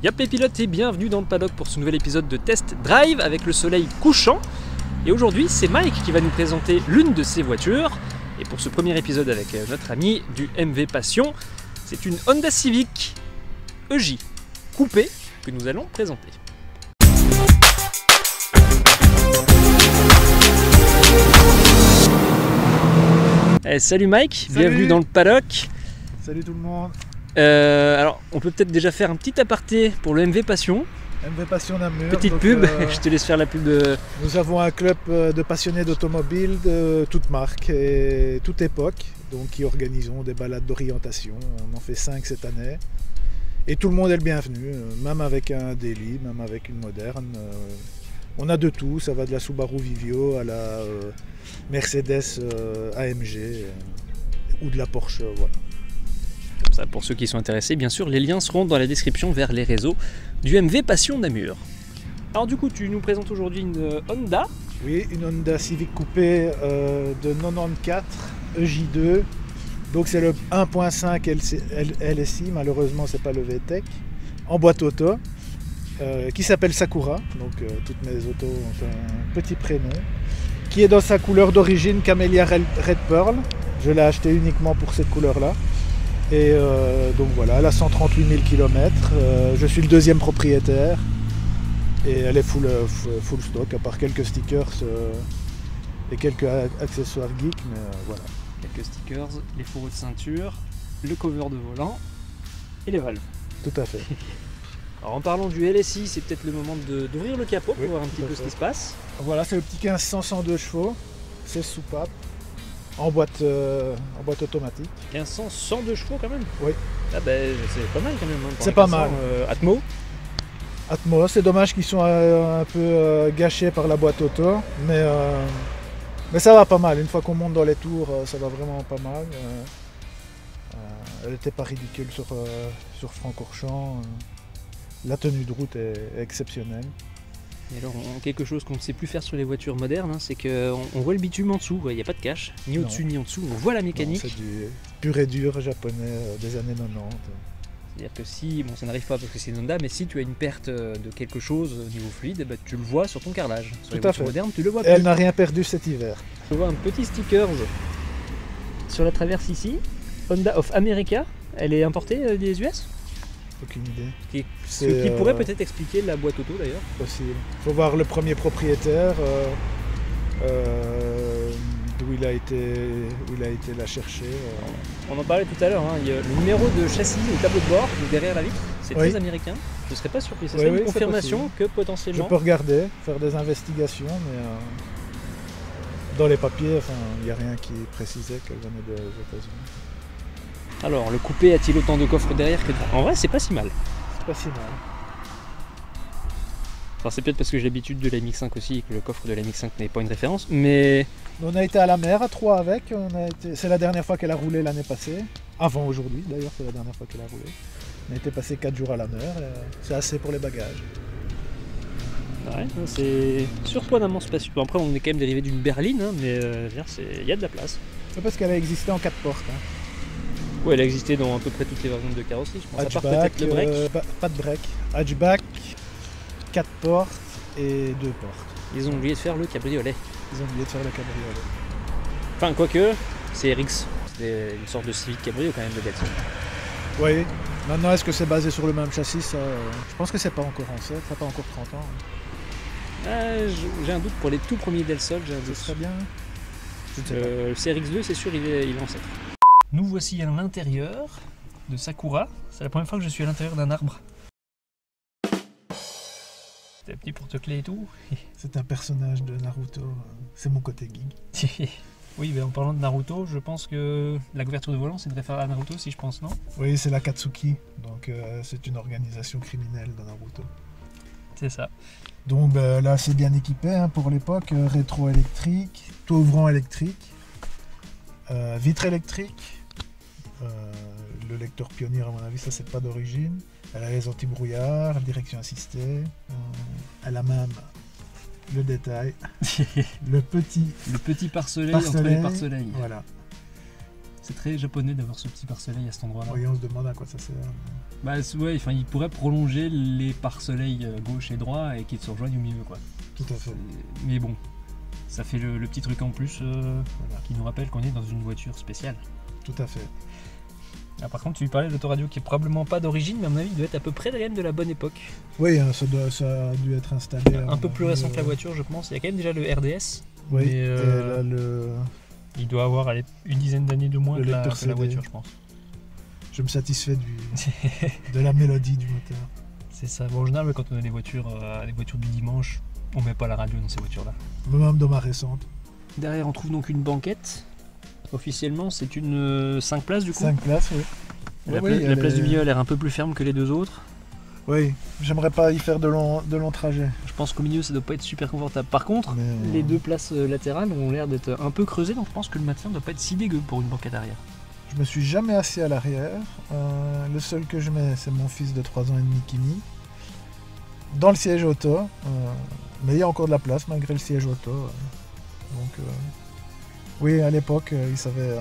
Yap les pilotes et bienvenue dans le paddock pour ce nouvel épisode de Test Drive avec le soleil couchant. Et aujourd'hui c'est Mike qui va nous présenter l'une de ses voitures. Et pour ce premier épisode avec notre ami du MV Passion, c'est une Honda Civic EJ coupée que nous allons présenter. Salut Mike, Salut. Bienvenue dans le paddock. Salut tout le monde. Alors on peut peut-être déjà faire un petit aparté pour le MV Passion. MV Passion Namur. Petite donc, pub, je te laisse faire la pub de... Nous avons un club de passionnés d'automobile de toutes marques et toute époque, donc qui organisons des balades d'orientation. On en fait 5 cette année. Et tout le monde est le bienvenu, même avec un daily, même avec une moderne. On a de tout, ça va de la Subaru Vivio à la Mercedes AMG ou de la Porsche, voilà. Comme ça, pour ceux qui sont intéressés, bien sûr, les liens seront dans la description vers les réseaux du MV Passion Namur. Alors du coup, tu nous présentes aujourd'hui une Honda. Oui, une Honda Civic coupée de 94 EJ2. Donc c'est le 1.5 LSI, malheureusement c'est pas le VTEC, en boîte auto, qui s'appelle Sakura. Donc toutes mes autos ont un petit prénom, qui est dans sa couleur d'origine Camellia Red Pearl. Je l'ai acheté uniquement pour cette couleur-là. Et donc voilà, elle a 138 000 km. Je suis le deuxième propriétaire. Et elle est full stock, à part quelques stickers et quelques accessoires geeks, mais voilà. Quelques stickers, les fourreaux de ceinture, le cover de volant et les valves. Tout à fait. Alors en parlant du LSI, c'est peut-être le moment d'ouvrir le capot pour Oui, voir un petit tout à peu ce fait. qui se passe. Voilà, c'est le petit 1500 102 chevaux, 16 soupapes, en boîte automatique. 1500, 102 chevaux quand même. Oui. Ah ben c'est pas mal quand même. Hein, pour C'est un pas 400, mal. Atmo. Atmos, c'est dommage qu'ils sont un peu gâchés par la boîte auto, mais ça va pas mal. Une fois qu'on monte dans les tours, ça va vraiment pas mal. Elle n'était pas ridicule sur Francorchamps. La tenue de route est exceptionnelle. Et alors quelque chose qu'on ne sait plus faire sur les voitures modernes, hein, c'est qu'on voit le bitume en dessous. Il n'y a pas de cache, ni Non. au-dessus ni en dessous. On voit la mécanique. Non, c'est du pur et dur japonais des années 90. C'est-à-dire que si, bon ça n'arrive pas parce que c'est une Honda, mais si tu as une perte de quelque chose au niveau fluide, bah, tu le vois sur ton carrelage. Sur les Tout à voitures fait. modernes, tu le vois Et elle plus. n'a rien perdu cet hiver. Je vois un petit sticker sur la traverse ici. Honda of America, elle est importée des US. Aucune idée. Ce C'est, qui pourrait peut-être expliquer la boîte auto d'ailleurs. Possible. Il faut voir le premier propriétaire, d'où il a été la chercher. On en parlait tout à l'heure, hein, le numéro de châssis au tableau de bord, donc derrière la vitre, c'est Oui. très américain. Je ne serais pas surpris, c'est Oui, ça une oui, c'est confirmation que Je potentiellement... peux regarder, faire des investigations, mais dans les papiers, il n'y a rien qui précisait qu'elle venait des États-Unis. Alors, le coupé a-t-il autant de coffres derrière que devant? En vrai, c'est pas si mal. C'est pas si mal. Enfin, c'est peut-être parce que j'ai l'habitude de la MX-5 aussi et que le coffre de la MX-5 n'est pas une référence, mais... On a été à la mer à 3 avec. C'est la dernière fois qu'elle a roulé l'année passée. Avant aujourd'hui, d'ailleurs, c'est la dernière fois qu'elle a roulé. On a été passé 4 jours à la mer. C'est assez pour les bagages. Ouais, c'est surprenamment spacieux. Bon, après, on est quand même dérivé d'une berline, hein, mais il y a de la place. C'est parce qu'elle a existé en 4 portes. Hein. Ouais, elle a existé dans à peu près toutes les variantes de carrosserie, je pense. À part Hatchback, peut-être le break. pas de break. Hatchback, 4 portes et 2 portes. Ils ont oublié de faire le cabriolet. Ils ont oublié de faire le cabriolet. Enfin, quoique, c'est RX. C'est une sorte de Civic cabrio quand même de Datsun. Oui. Maintenant, est-ce que c'est basé sur le même châssis ça, je pense que c'est pas encore ancêtre, ça n'a pas encore 30 ans. J'ai un doute pour les tout premiers Del Sol, j'ai un Ce doute. serait bien. Je ne sais pas. Le CRX2, c'est sûr, il est ancêtre. Nous voici à l'intérieur de Sakura. C'est la première fois que je suis à l'intérieur d'un arbre. T'as un petit porte-clés et tout. C'est un personnage de Naruto. C'est mon côté geek. Oui, mais en parlant de Naruto, je pense que la couverture de volant, c'est une référence à Naruto, si je pense, non? Oui, c'est la Katsuki. Donc, c'est une organisation criminelle de Naruto. C'est ça. Donc, là, c'est bien équipé hein, pour l'époque. Rétro électrique, toit ouvrant électrique, vitre électrique. Le lecteur Pioneer, à mon avis, ça, c'est pas d'origine. Elle a les anti-brouillards, direction assistée. Elle a même le détail, le petit Le petit pare-soleil pare-soleil. entre les pare-soleils. Voilà. C'est très japonais d'avoir ce petit pare-soleil à cet endroit-là. Oui, on se demande à quoi ça sert. Bah ouais, enfin, il pourrait prolonger les pare-soleils gauche et droit et qu'ils se rejoignent au milieu, quoi. Tout à fait. Mais bon, ça fait le petit truc en plus qui nous rappelle qu'on est dans une voiture spéciale. Tout à fait. Ah, par contre, tu parlais de l'autoradio qui est probablement pas d'origine, mais à mon avis, il doit être à peu près quand même de la bonne époque. Oui, ça a dû être installé. Un peu plus récent que la voiture, je pense. Il y a quand même déjà le RDS. Oui, mais, et là, il doit avoir une dizaine d'années de moins que la voiture, je pense. Je me satisfais de la mélodie du moteur. C'est ça. Bon, en général, quand on a des voitures du dimanche, on met pas la radio dans ces voitures-là. Même dans ma récente. Derrière, on trouve donc une banquette. Officiellement, c'est une 5 places du coup. 5 places, oui. La place du milieu a l'air un peu plus ferme que les deux autres. Oui, j'aimerais pas y faire de longs trajets. Je pense qu'au milieu, ça doit pas être super confortable. Par contre, les deux places latérales ont l'air d'être un peu creusées, donc je pense que le maintien doit pas être si dégueu pour une banquette arrière. Je me suis jamais assis à l'arrière. Le seul que je mets, c'est mon fils de 3 ans et demi, Kimi. Dans le siège auto. Mais il y a encore de la place malgré le siège auto. Donc, oui, à l'époque, ils savaient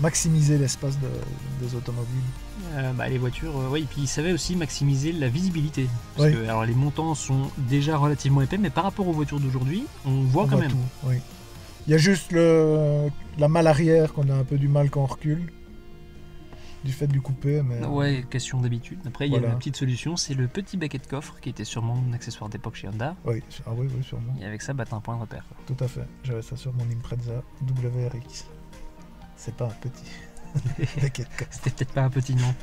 maximiser l'espace des automobiles. Les voitures, oui, et puis ils savaient aussi maximiser la visibilité. Parce oui. que alors, les montants sont déjà relativement épais, mais par rapport aux voitures d'aujourd'hui, on voit quand même. Tout, oui. Il y a juste la malle arrière qu'on a un peu du mal quand on recule. Du fait du coupé. Mais... Ouais, question d'habitude. Après, il y a une petite solution, c'est le petit baquet de coffre qui était sûrement un accessoire d'époque chez Honda. Oui, oui, sûrement. Et avec ça, t'as un point de repère. Quoi. Tout à fait. J'avais ça sur mon Impreza WRX. C'est pas un petit baquet de coffre. C'était peut-être pas un petit nom.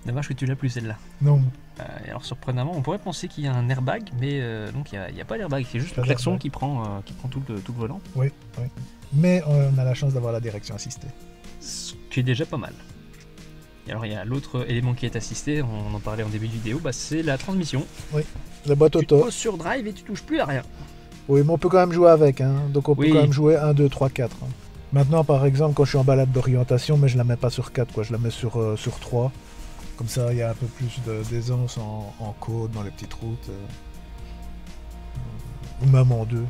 Dommage que tu l'as plus celle-là. Non. Alors surprenamment, on pourrait penser qu'il y a un airbag, mais donc il n'y a pas d'airbag, c'est juste le klaxon qui prend tout le volant. Oui, oui. Mais on a la chance d'avoir la direction assistée. Ce qui est déjà pas mal. Et alors il y a l'autre élément qui est assisté, on en parlait en début de vidéo, c'est la transmission. Oui, la boîte auto. Tu poses sur drive et tu touches plus à rien. Oui, mais on peut quand même jouer avec, hein. Donc on peut quand même jouer 1, 2, 3, 4. Hein. Maintenant, par exemple, quand je suis en balade d'orientation, mais je la mets pas sur 4, quoi. Je la mets sur 3. Comme ça, il y a un peu plus d'aisance en côte, dans les petites routes. Ou même en 2.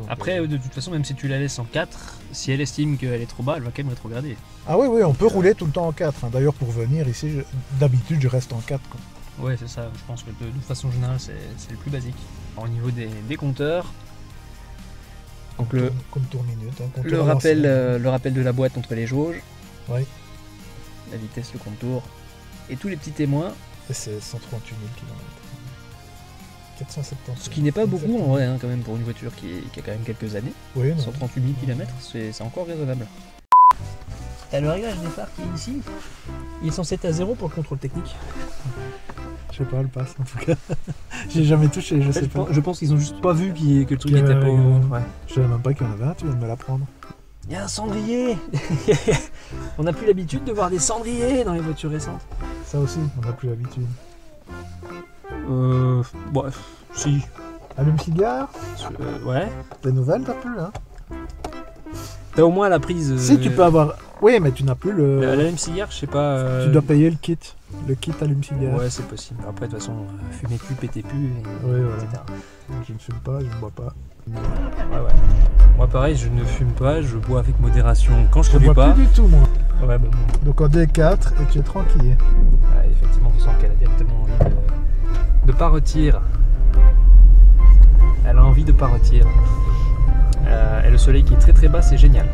Après, de toute façon, même si tu la laisses en 4, si elle estime qu'elle est trop bas, elle va quand même rétrograder. Ah oui, on peut rouler tout le temps en 4. Hein. D'ailleurs, pour venir ici, d'habitude, je reste en 4. Quoi. Ouais, c'est ça. Je pense que de façon générale, c'est le plus basique. Au niveau des compteurs, donc comme tour-minute. Hein, le rappel de la boîte entre les jauges. Oui. La vitesse, le compte-tour. Et tous les petits témoins. Et c'est 138 000 km. 470. Ce qui n'est pas beaucoup en vrai, hein, quand même, pour une voiture qui a quand même quelques années. Oui, 138 000 km, c'est encore raisonnable. T'as le réglage des phares qui est ici. Il est censé être à 0 pour le contrôle technique. Je sais pas, elle passe en tout cas. J'ai jamais touché, je sais pas. Je pense qu'ils ont juste pas vu que le truc était pas... Ouais. Je savais même pas qu'il y en avait un, tu viens de me l'apprendre. Il y a un cendrier. On n'a plus l'habitude de voir des cendriers dans les voitures récentes. Ça aussi, on n'a plus l'habitude. Bref, si. Allume-cigare ouais. Des nouvelles, t'as plus, hein. T'as au moins la prise... Si, tu peux avoir... Oui, mais tu n'as plus le... L'allume-cigare, je sais pas... Tu dois payer le kit. Le kit allume-cigare. Ouais, c'est possible. Après, de toute façon, fumer plus, péter plus, voilà. etc. Je ne fume pas, je ne bois pas. Ouais. Moi, pareil, je ne fume pas, je bois avec modération quand je conduis pas. Je bois plus du tout, moi. Ouais, bon. Donc en D4, et tu es tranquille. Ouais, effectivement, on sent qu'elle a directement envie de pas retirer. Elle a envie de pas retirer. Et le soleil qui est très très bas, c'est génial.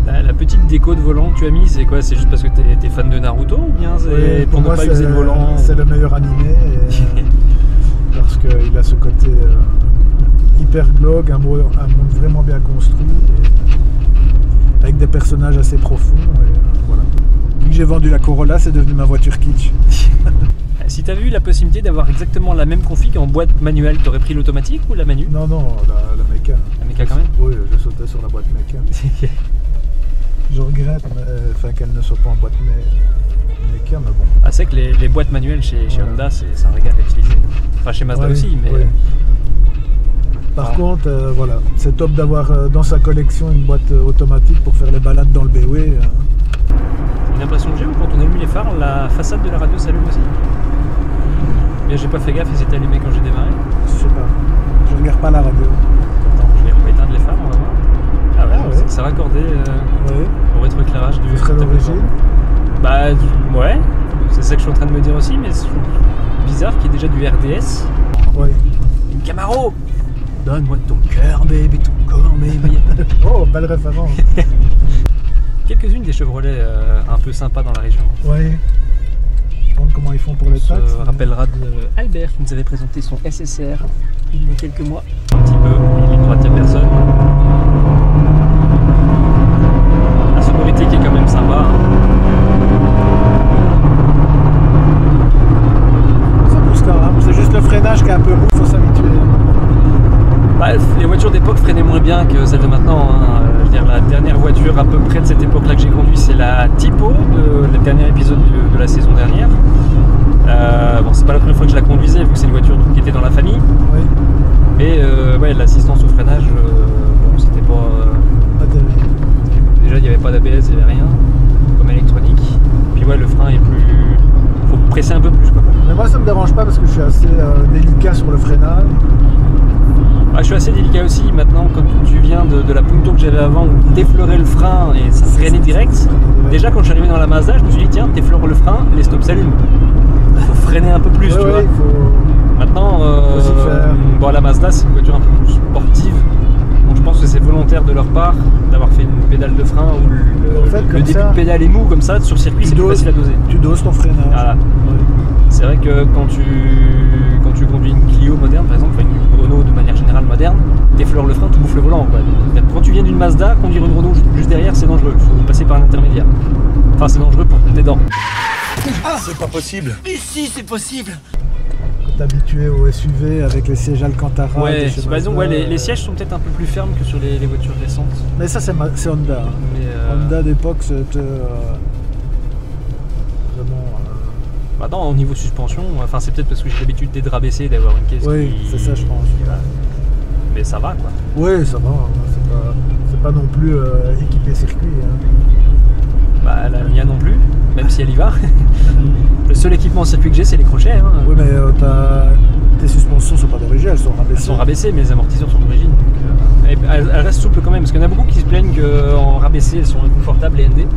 La petite déco de volant que tu as mis, c'est quoi? C'est juste parce que t'es fan de Naruto ou bien c'est pour ne pas user le volant? C'est le meilleur animé parce qu'il a ce côté hyper glauque, un monde vraiment bien construit avec des personnages assez profonds. Voilà. Vu que j'ai vendu la Corolla, c'est devenu ma voiture kitsch. Si tu avais eu la possibilité d'avoir exactement la même config en boîte manuelle, t'aurais pris l'automatique ou la manu? Non, la méca. La méca quand même? Oui, je sautais sur la boîte méca. Je regrette qu'elle ne soit pas en boîte méca, mais bon. Ah, c'est que les boîtes manuelles chez Honda, c'est un régal à utiliser. Enfin, chez Mazda aussi, mais... Oui. Par contre, voilà, c'est top d'avoir dans sa collection une boîte automatique pour faire les balades dans le BW. Une impression que j'ai, quand on allume les phares, la façade de la radio s'allume aussi. Mais j'ai pas fait gaffe, ils étaient allumés quand j'ai démarré. Je sais pas, je regarde pas la radio. Attends, on va éteindre les phares, on va voir. Ah ouais, Ah ouais. c'est que ça raccordait Ouais. au rétroéclairage du Ce serait tableau de l'origine. bord. Bah ouais, c'est ça que je suis en train de me dire aussi, mais c'est bizarre qu'il y ait déjà du RDS. Ouais. Une Camaro. Donne-moi ton cœur, baby, ton corps, baby. Oh, belle référence. Quelques-unes des Chevrolet un peu sympas dans la région. Ouais. Je me demande comment ils font pour les On se taxes. rappellera d'Albert qui nous avait présenté son SSR il y a quelques mois. Un petit peu, ligne droite, il n'y a personne. La sonorité qui est quand même sympa. Hein. Ça pousse quand même. C'est juste le freinage qui est un peu mou, il faut s'habituer. Bah, les voitures d'époque freinaient moins bien que celles de maintenant. Hein. Je veux dire, la dernière voiture à peu près de cette époque-là que j'ai conduite, c'est la Tipo, le dernier épisode de la saison dernière. Bon, c'est pas la première fois que je la conduisais, vu que c'est une voiture qui était dans la famille. Oui. Mais ouais, l'assistance au freinage, bon, c'était pas. Pas terrible. Déjà, il n'y avait pas d'ABS, il n'y avait rien, comme électronique. Puis ouais, le frein est plus. Faut presser un peu plus, quoi. Mais moi, ça me dérange pas parce que je suis assez délicat sur le freinage. Ah, je suis assez délicat aussi. Maintenant, quand tu viens de la Punto que j'avais avant, où t'effleurais le frein et ça freinait direct. Déjà, quand je suis arrivé dans la Mazda, je me suis dit, tiens, t'effleures le frein, les stops s'allument. Il faut freiner un peu plus, tu vois. Il faut... Maintenant, aussi faire. bon, la Mazda, c'est une voiture un peu plus sportive. Donc, je pense que c'est volontaire de leur part d'avoir fait une pédale de frein où En fait, le comme début ça, de pédale est mou, comme ça, sur circuit, tu c'est plus doses. facile à doser. Tu doses ton freinage. Voilà. Ouais. C'est vrai que quand tu conduis une Clio moderne, par exemple, enfin une Renault de manière générale moderne, t'effleures le frein, tu bouffes le volant, quoi. Donc, quand tu viens d'une Mazda, conduire une Renault juste derrière, c'est dangereux. Il faut passer par un intermédiaire. Enfin, c'est dangereux pour tes dents. Ah, c'est pas possible. Mais si, c'est possible. Quand t'es habitué au SUV avec les sièges Alcantara. Ouais, de chez par exemple, Mazda, ouais, les sièges sont peut-être un peu plus fermes que sur les voitures récentes. Mais ça, c'est Honda. Hein. Mais, Honda d'époque, c'était vraiment. Maintenant, au niveau suspension, enfin, c'est peut-être parce que j'ai l'habitude d'être rabaissé, d'avoir une caisse Oui, qui... c'est ça, je pense. Mais ça va, quoi. Oui, ça va. Hein. C'est pas non plus équipé circuit. Hein. Bah, la mienne non plus, même si elle y va. Le seul équipement en circuit que j'ai, c'est les crochets. Hein. Oui, mais tes suspensions sont pas d'origine, elles sont rabaissées. Elles sont rabaissées, mais les amortisseurs sont d'origine. Elles restent souples quand même, parce qu'il y en a beaucoup qui se plaignent qu'en rabaissé, elles sont inconfortables, les ND.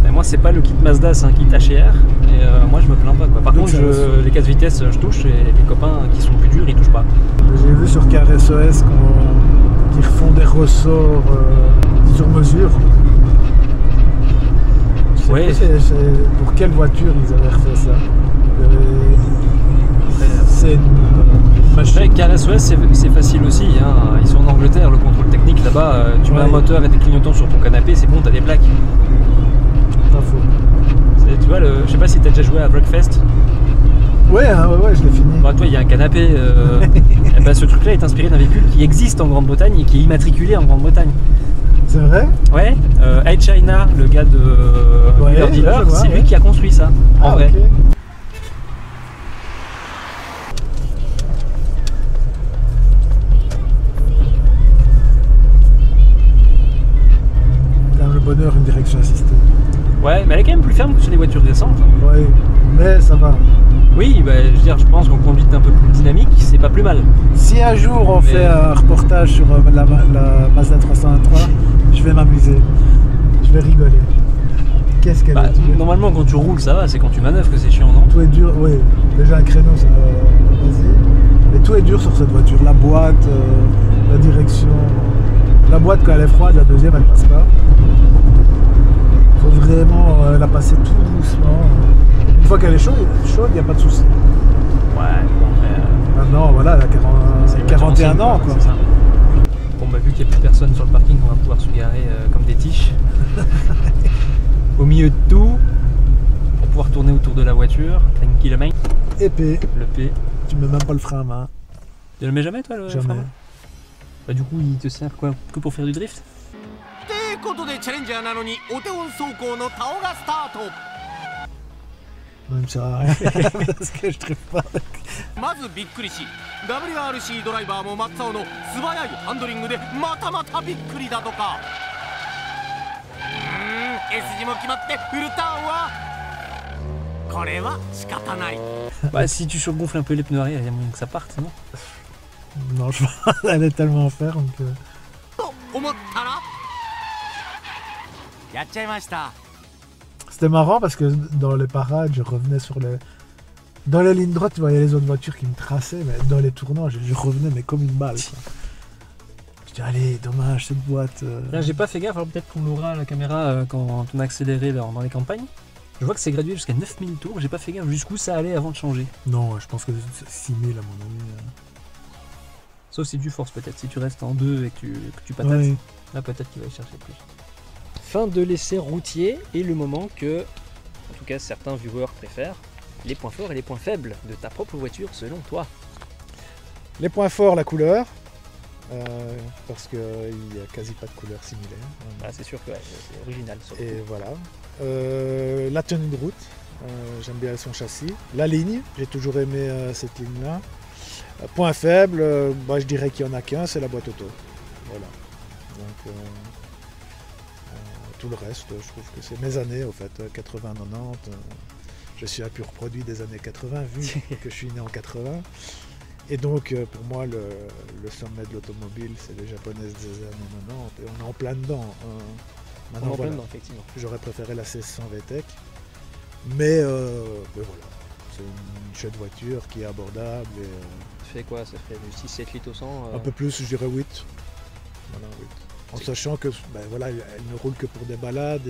Mais moi, c'est pas le kit Mazda, c'est un kit HR. Et moi, je me plains pas, quoi. Par Donc, contre, les 4 vitesses, je touche, et les copains qui sont plus durs, ils touchent pas. J'ai vu sur KRSES qu'ils refont des ressorts sur mesure. Je sais Ouais. pas pour quelle voiture ils avaient refait ça. C'est une machine. KRSOS, c'est facile aussi. Hein. Ils sont en Angleterre, le contrôle technique là-bas. Tu mets un moteur et des clignotants sur ton canapé, c'est bon, t'as des plaques. Pas faux. Tu vois, je sais pas si t'as déjà joué à Breakfast. Ouais, hein, ouais, je l'ai fini. Bah, toi, il y a un canapé. Et ben, ce truc-là est inspiré d'un véhicule qui existe en Grande-Bretagne et qui est immatriculé en Grande-Bretagne. C'est vrai? Ouais, Ed China, le gars de Dealer Dealer, c'est lui qui a construit ça, en vrai. Okay. Dans le bonheur, une direction assistée. Ouais, mais elle est quand même plus ferme que sur les voitures récentes. Ouais, mais ça va. Oui, bah, je veux dire, je pense qu'en conduite un peu plus dynamique, c'est pas plus mal. Si un jour on fait un reportage sur la Mazda 303, je vais m'amuser. Je vais rigoler. Qu'est-ce qu'elle est dure. Normalement, quand tu roules, ça va, c'est quand tu manœuvres que c'est chiant, non? Tout est dur, oui. Déjà un créneau, ça vas-y. Mais tout est dur sur cette voiture. La boîte, la direction. La boîte, quand elle est froide, la deuxième, elle passe pas. Faut vraiment la passer tout doucement. Une fois qu'elle est chaude, il n'y a pas de souci. Ouais, bon, Maintenant, voilà, elle a 41 ans, quoi. C'est ça. Bon, bah, vu qu'il n'y a plus personne sur le parking, on va pouvoir se garer comme des tiches. Au milieu de tout, pour pouvoir tourner autour de la voiture, tranquillement. Épais. Le P. Tu mets même pas le frein à main. Tu le mets jamais, toi, le frein? Jamais. Bah, du coup, il te sert quoi? Que pour faire du drift? ってことでチャレンジャーなのにお手本走行のタオがスタート。 Ça me sert à rien parce que je trouve pas. まずびっくりし WRC ドライバーも松尾の素早いハンドリングでまたまたびっくりだとか。S 字も決まってフルターンはこれは仕方ない。 Bah, si tu surgonfles un peu les pneus arrière, il y a moyen que ça parte, non? Non, je pense qu'elle est tellement ferme que. と思ったらやっちゃいました。 C'était marrant parce que dans les parades, je revenais sur les... Dans les lignes droites, tu voyais les autres voitures qui me traçaient, mais dans les tournants, je revenais mais comme une balle. Quoi. Je dis, allez, dommage, cette boîte... Là, j'ai pas fait gaffe, alors peut-être qu'on l'aura à la caméra quand on a accéléré dans les campagnes. Je vois que c'est gradué jusqu'à 9000 tours, j'ai pas fait gaffe jusqu'où ça allait avant de changer. Non, je pense que c'est 6000 à mon avis. Sauf si tu forces peut-être, si tu restes en 2 et que tu patates, Oui. là peut-être qu'il va y chercher plus. Fin de l'essai routier et le moment que, en tout cas certains viewers préfèrent, les points forts et les points faibles de ta propre voiture selon toi. Les points forts, la couleur, parce qu'il n'y a quasi pas de couleur similaire. Ah, c'est sûr que ouais, c'est original. Surtout. Et voilà. La tenue de route, j'aime bien son châssis. La ligne, j'ai toujours aimé cette ligne-là. Point faible, je dirais qu'il n'y en a qu'un, c'est la boîte auto. Voilà. Donc, tout le reste, je trouve que c'est mes années, au fait, 80-90. Je suis un pur produit des années 80, vu que je suis né en 80. Et donc, pour moi, le sommet de l'automobile, c'est les japonaises des années 90. Et on est en plein dedans. Maintenant, On est en plein voilà. dedans, effectivement. J'aurais préféré la 1600 VTEC. Mais voilà, c'est une chouette voiture qui est abordable. Et, Ça fait quoi? Ça fait du 6-7 litres au 100 un peu plus, je dirais 8. Voilà, 8. En sachant que voilà, elle ne roule que pour des balades.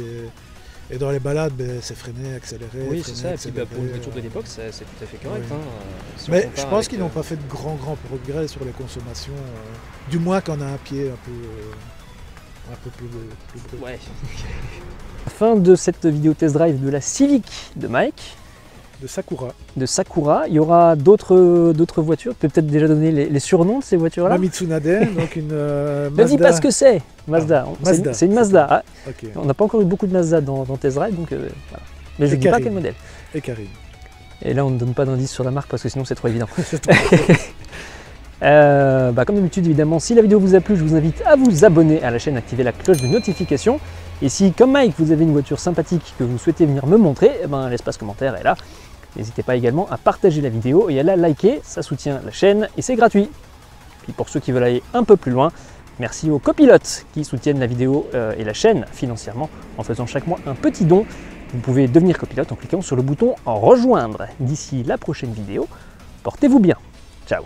Et dans les balades, c'est freiné, accéléré. Oui, c'est ça. Et puis accéléré, pour une voiture de l'époque, c'est tout à fait correct. oui. Hein, si on Mais compare je pense avec, qu'ils n'ont pas fait de grands progrès sur les consommations. Du moins qu'on a un pied un peu plus brut. Ouais. Fin de cette vidéo test drive de la Civic de Mike. De Sakura. De Sakura. Il y aura d'autres voitures. Tu peux peut-être déjà donner les surnoms de ces voitures-là. La Mitsunade, donc une Ne Mazda. dis pas ce que c'est. Mazda. Ah, Mazda. C'est une Mazda. Ah, Ok. on n'a pas encore eu beaucoup de Mazda dans test drive, donc voilà. Mais je ne dis pas Karine. quel modèle. Et Karine. Et là, on ne donne pas d'indice sur la marque parce que sinon c'est trop évident. C'est trop Comme d'habitude, évidemment, si la vidéo vous a plu, je vous invite à vous abonner à la chaîne, activer la cloche de notification. Et si, comme Mike, vous avez une voiture sympathique que vous souhaitez venir me montrer, l'espace commentaire est là. N'hésitez pas également à partager la vidéo et à la liker, ça soutient la chaîne et c'est gratuit. Puis pour ceux qui veulent aller un peu plus loin, merci aux copilotes qui soutiennent la vidéo et la chaîne financièrement en faisant chaque mois un petit don. Vous pouvez devenir copilote en cliquant sur le bouton « Rejoindre ». D'ici la prochaine vidéo, portez-vous bien. Ciao.